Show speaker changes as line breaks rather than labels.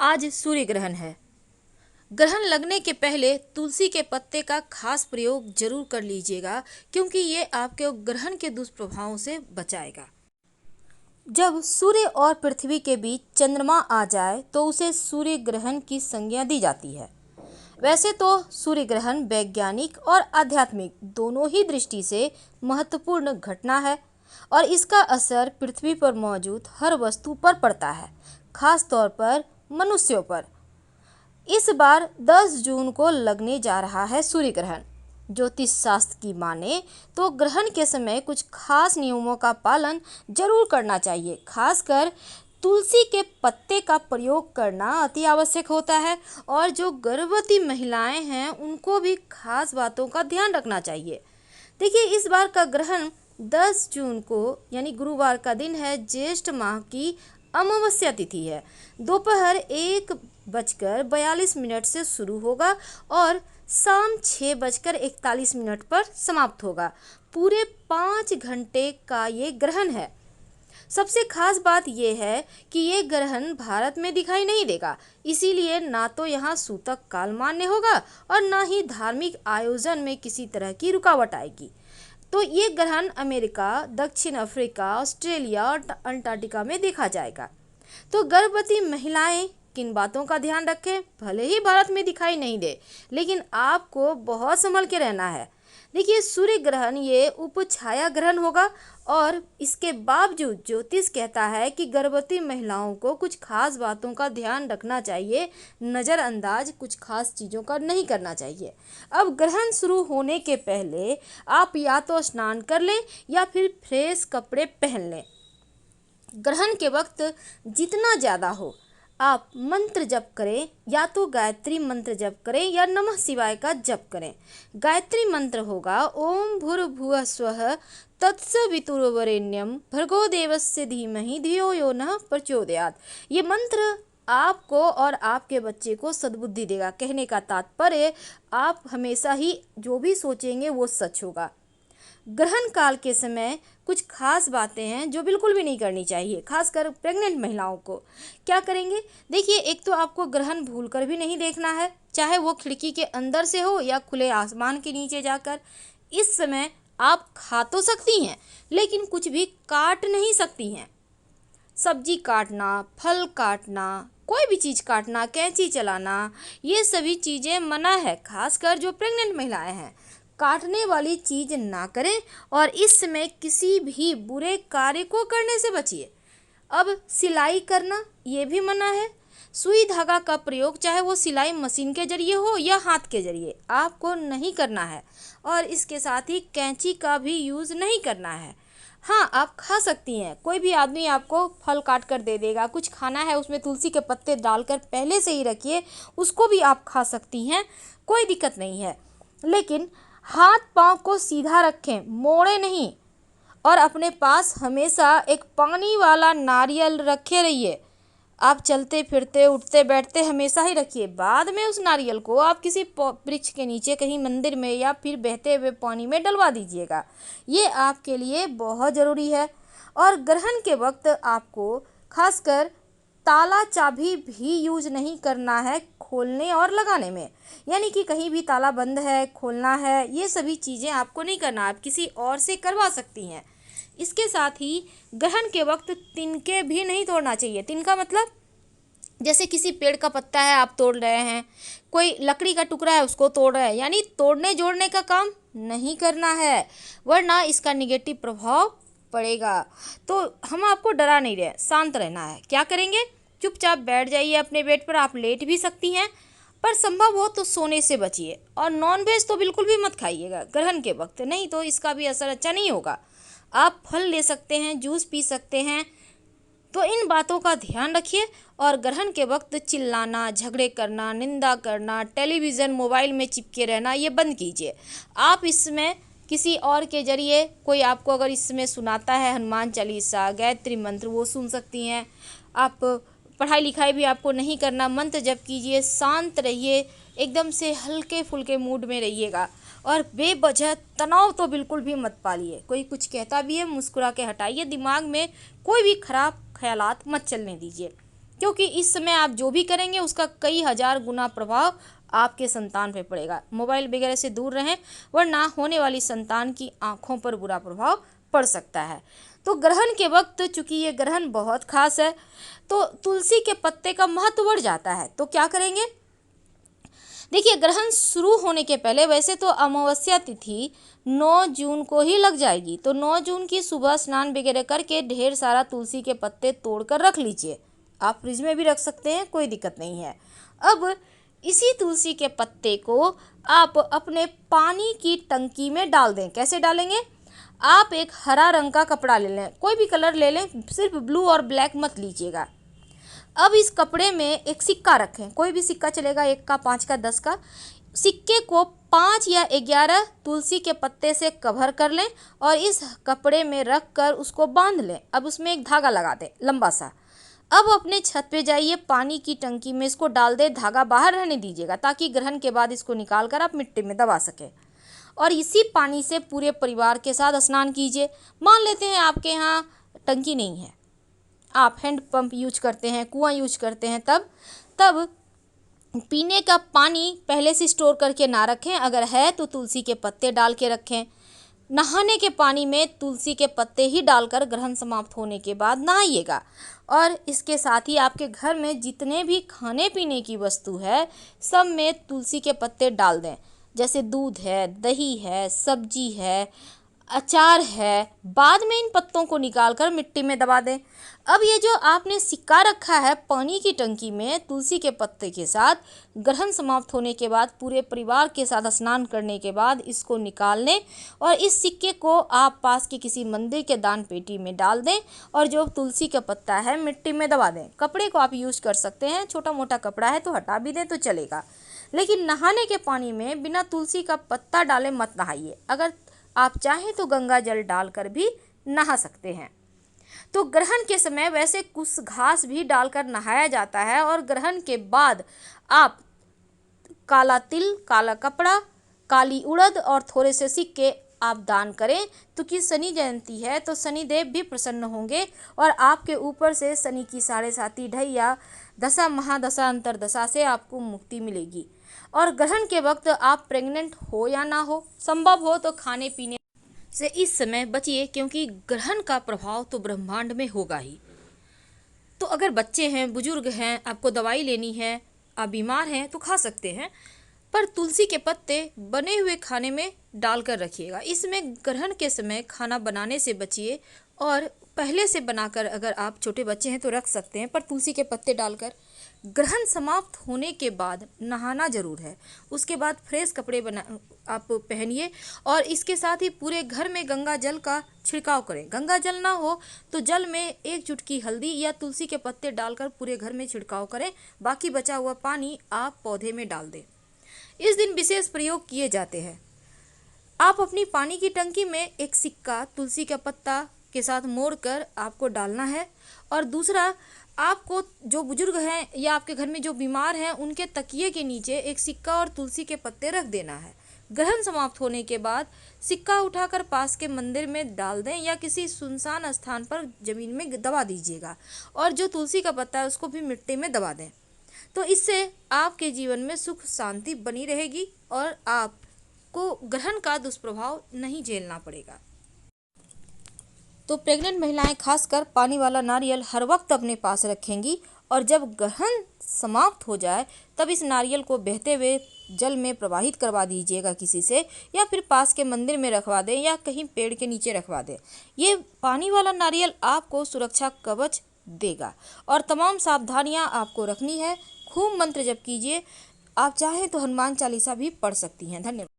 आज सूर्य ग्रहण है। ग्रहण लगने के पहले तुलसी के पत्ते का खास प्रयोग जरूर कर लीजिएगा, क्योंकि ये आपके ग्रहण के दुष्प्रभावों से बचाएगा। जब सूर्य और पृथ्वी के बीच चंद्रमा आ जाए तो उसे सूर्य ग्रहण की संज्ञा दी जाती है। वैसे तो सूर्य ग्रहण वैज्ञानिक और आध्यात्मिक दोनों ही दृष्टि से महत्वपूर्ण घटना है और इसका असर पृथ्वी पर मौजूद हर वस्तु पर पड़ता है, खास तौर पर मनुष्यों पर। इस बार 10 जून को लगने जा रहा है सूर्य ग्रहण। ज्योतिष शास्त्र की माने तो ग्रहण के समय कुछ खास नियमों का पालन जरूर करना चाहिए। खासकर तुलसी के पत्ते का प्रयोग करना अति आवश्यक होता है और जो गर्भवती महिलाएं हैं उनको भी खास बातों का ध्यान रखना चाहिए। देखिए, इस बार का ग्रहण 10 जून को यानी गुरुवार का दिन है। ज्येष्ठ माह की अमावस्या तिथि है। दोपहर 1:42 से शुरू होगा और शाम 6:41 पर समाप्त होगा। पूरे 5 घंटे का ये ग्रहण है। सबसे खास बात यह है कि ये ग्रहण भारत में दिखाई नहीं देगा, इसीलिए ना तो यहाँ सूतक काल मान्य होगा और ना ही धार्मिक आयोजन में किसी तरह की रुकावट आएगी। तो ये ग्रहण अमेरिका, दक्षिण अफ्रीका, ऑस्ट्रेलिया और अंटार्कटिका में देखा जाएगा। तो गर्भवती महिलाएं किन बातों का ध्यान रखें? भले ही भारत में दिखाई नहीं दे, लेकिन आपको बहुत संभल के रहना है। देखिए, सूर्य ग्रहण ये उपछाया ग्रहण होगा और इसके बावजूद ज्योतिष कहता है कि गर्भवती महिलाओं को कुछ खास बातों का ध्यान रखना चाहिए। नज़रअंदाज कुछ खास चीज़ों का नहीं करना चाहिए। अब ग्रहण शुरू होने के पहले आप या तो स्नान कर लें या फिर फ्रेश कपड़े पहन लें। ग्रहण के वक्त जितना ज़्यादा हो आप मंत्र जप करें, या तो गायत्री मंत्र जप करें या नमः शिवाय का जप करें। गायत्री मंत्र होगा ओम भूर्भुवः स्वः तत्सवितुर्वरेण्यं भर्गो देवस्य धीमहि धियो यो नः प्रचोदयात्। ये मंत्र आपको और आपके बच्चे को सद्बुद्धि देगा। कहने का तात्पर्य, आप हमेशा ही जो भी सोचेंगे वो सच होगा। ग्रहण काल के समय कुछ खास बातें हैं जो बिल्कुल भी नहीं करनी चाहिए, खासकर प्रेग्नेंट महिलाओं को। क्या करेंगे? देखिए, एक तो आपको ग्रहण भूलकर भी नहीं देखना है, चाहे वो खिड़की के अंदर से हो या खुले आसमान के नीचे जाकर। इस समय आप खा तो सकती हैं, लेकिन कुछ भी काट नहीं सकती हैं। सब्जी काटना, फल काटना, कोई भी चीज़ काटना, कैंची चलाना, ये सभी चीज़ें मना है। खासकर जो प्रेग्नेंट महिलाएं हैं, काटने वाली चीज़ ना करें और इस समय किसी भी बुरे कार्य को करने से बचिए। अब सिलाई करना ये भी मना है। सुई धागा का प्रयोग चाहे वो सिलाई मशीन के जरिए हो या हाथ के जरिए, आपको नहीं करना है। और इसके साथ ही कैंची का भी यूज़ नहीं करना है। हाँ, आप खा सकती हैं। कोई भी आदमी आपको फल काट कर दे देगा, कुछ खाना है उसमें तुलसी के पत्ते डालकर पहले से ही रखिए, उसको भी आप खा सकती हैं, कोई दिक्कत नहीं है। लेकिन हाथ पांव को सीधा रखें, मोड़े नहीं। और अपने पास हमेशा एक पानी वाला नारियल रखे रहिए। आप चलते फिरते उठते बैठते हमेशा ही रखिए। बाद में उस नारियल को आप किसी वृक्ष के नीचे, कहीं मंदिर में या फिर बहते हुए पानी में डलवा दीजिएगा। ये आपके लिए बहुत ज़रूरी है। और ग्रहण के वक्त आपको खासकर ताला चाबी भी यूज नहीं करना है खोलने और लगाने में। यानी कि कहीं भी ताला बंद है, खोलना है, ये सभी चीज़ें आपको नहीं करना। आप किसी और से करवा सकती हैं। इसके साथ ही ग्रहण के वक्त तिनके भी नहीं तोड़ना चाहिए। तिनका मतलब जैसे किसी पेड़ का पत्ता है आप तोड़ रहे हैं, कोई लकड़ी का टुकड़ा है उसको तोड़ रहे हैं, यानी तोड़ने जोड़ने का काम नहीं करना है, वरना इसका निगेटिव प्रभाव पड़ेगा। तो हम आपको डरा नहीं रहे, शांत रहना है। क्या करेंगे? चुपचाप बैठ जाइए अपने बेड पर। आप लेट भी सकती हैं, पर संभव हो तो सोने से बचिए। और नॉनवेज तो बिल्कुल भी मत खाइएगा ग्रहण के वक्त, नहीं तो इसका भी असर अच्छा नहीं होगा। आप फल ले सकते हैं, जूस पी सकते हैं। तो इन बातों का ध्यान रखिए। और ग्रहण के वक्त चिल्लाना, झगड़े करना, निंदा करना, टेलीविज़न, मोबाइल में चिपके रहना, ये बंद कीजिए। आप इसमें किसी और के जरिए, कोई आपको अगर इसमें सुनाता है हनुमान चालीसा, गायत्री मंत्र, वो सुन सकती हैं। आप पढ़ाई लिखाई भी आपको नहीं करना, मंत्र जप कीजिए, शांत रहिए, एकदम से हल्के फुल्के मूड में रहिएगा। और बेवजह तनाव तो बिल्कुल भी मत पालिए। कोई कुछ कहता भी है, मुस्कुरा के हटाइए। दिमाग में कोई भी खराब ख्यालात मत चलने दीजिए। क्योंकि इस समय आप जो भी करेंगे उसका कई हजार गुना प्रभाव आपके संतान पे पड़ेगा। मोबाइल वगैरह से दूर रहें, वरना होने वाली संतान की आंखों पर बुरा प्रभाव पड़ सकता है। तो ग्रहण के वक्त चूंकि ये ग्रहण बहुत खास है, तो तुलसी के पत्ते का महत्व बढ़ जाता है। तो क्या करेंगे, देखिए ग्रहण शुरू होने के पहले वैसे तो अमावस्या तिथि 9 जून को ही लग जाएगी, तो 9 जून की सुबह स्नान वगैरह करके ढेर सारा तुलसी के पत्ते तोड़कर रख लीजिए। आप फ्रिज में भी रख सकते हैं, कोई दिक्कत नहीं है। अब इसी तुलसी के पत्ते को आप अपने पानी की टंकी में डाल दें। कैसे डालेंगे, आप एक हरा रंग का कपड़ा ले लें, कोई भी कलर ले लें, सिर्फ ब्लू और ब्लैक मत लीजिएगा। अब इस कपड़े में एक सिक्का रखें, कोई भी सिक्का चलेगा, 1 का, 5 का, 10 का। सिक्के को 5 या 11 तुलसी के पत्ते से कवर कर लें और इस कपड़े में रख कर उसको बांध लें। अब उसमें एक धागा लगा दें लंबा सा। अब अपने छत पे जाइए, पानी की टंकी में इसको डाल दें, धागा बाहर रहने दीजिएगा ताकि ग्रहण के बाद इसको निकाल कर आप मिट्टी में दबा सकें। और इसी पानी से पूरे परिवार के साथ स्नान कीजिए। मान लेते हैं आपके यहाँ टंकी नहीं है, आप हैंड पंप यूज करते हैं, कुआं यूज करते हैं, तब पीने का पानी पहले से स्टोर करके ना रखें, अगर है तो तुलसी के पत्ते डाल के रखें। नहाने के पानी में तुलसी के पत्ते ही डालकर ग्रहण समाप्त होने के बाद नहाइएगा। और इसके साथ ही आपके घर में जितने भी खाने पीने की वस्तु है सब में तुलसी के पत्ते डाल दें। जैसे दूध है, दही है, सब्जी है, अचार है, बाद में इन पत्तों को निकालकर मिट्टी में दबा दें। अब ये जो आपने सिक्का रखा है पानी की टंकी में तुलसी के पत्ते के साथ, ग्रहण समाप्त होने के बाद पूरे परिवार के साथ स्नान करने के बाद इसको निकाल लें और इस सिक्के को आप पास के किसी मंदिर के दान पेटी में डाल दें और जो तुलसी का पत्ता है मिट्टी में दबा दें। कपड़े को आप यूज़ कर सकते हैं, छोटा मोटा कपड़ा है तो हटा भी दें तो चलेगा, लेकिन नहाने के पानी में बिना तुलसी का पत्ता डाले मत नहाइए। अगर आप चाहें तो गंगा जल डालकर भी नहा सकते हैं। तो ग्रहण के समय वैसे कुछ घास भी डालकर नहाया जाता है और ग्रहण के बाद आप काला तिल, काला कपड़ा, काली उड़द और थोड़े से सिक्के आप दान करें, तो कि शनि जयंती है तो शनिदेव भी प्रसन्न होंगे और आपके ऊपर से शनि की 7.5 ढैया दशा महादशा अंतरदशा से आपको मुक्ति मिलेगी। और ग्रहण के वक्त आप प्रेग्नेंट हो या ना हो, संभव हो तो खाने पीने से इस समय बचिए, क्योंकि ग्रहण का प्रभाव तो ब्रह्मांड में होगा ही। तो अगर बच्चे हैं, बुजुर्ग हैं, आपको दवाई लेनी है, आप बीमार हैं तो खा सकते हैं, पर तुलसी के पत्ते बने हुए खाने में डालकर रखिएगा। इसमें ग्रहण के समय खाना बनाने से बचिए और पहले से बनाकर अगर आप छोटे बच्चे हैं तो रख सकते हैं, पर तुलसी के पत्ते डालकर ग्रहण समाप्त होने के बाद नहाना जरूर है। उसके बाद फ्रेश कपड़े आप पहनिए और इसके साथ ही पूरे घर में गंगा जल का छिड़काव करें। गंगा जल ना हो तो जल में 1 चुटकी हल्दी या तुलसी के पत्ते डालकर पूरे घर में छिड़काव करें, बाकी बचा हुआ पानी आप पौधे में डाल दें। इस दिन विशेष प्रयोग किए जाते हैं। आप अपनी पानी की टंकी में एक सिक्का तुलसी का पत्ता के साथ मोड़कर आपको डालना है और दूसरा, आपको जो बुजुर्ग हैं या आपके घर में जो बीमार हैं उनके तकिए के नीचे एक सिक्का और तुलसी के पत्ते रख देना है। ग्रहण समाप्त होने के बाद सिक्का उठाकर पास के मंदिर में डाल दें या किसी सुनसान स्थान पर जमीन में दबा दीजिएगा और जो तुलसी का पत्ता है उसको भी मिट्टी में दबा दें। तो इससे आपके जीवन में सुख शांति बनी रहेगी और आपको ग्रहण का दुष्प्रभाव नहीं झेलना पड़ेगा। तो प्रेग्नेंट महिलाएं खासकर पानी वाला नारियल हर वक्त अपने पास रखेंगी और जब ग्रहण समाप्त हो जाए तब इस नारियल को बहते हुए जल में प्रवाहित करवा दीजिएगा किसी से, या फिर पास के मंदिर में रखवा दें या कहीं पेड़ के नीचे रखवा दें। ये पानी वाला नारियल आपको सुरक्षा कवच देगा और तमाम सावधानियां आपको रखनी है। खूब मंत्र जप कीजिए, आप चाहें तो हनुमान चालीसा भी पढ़ सकती हैं। धन्यवाद।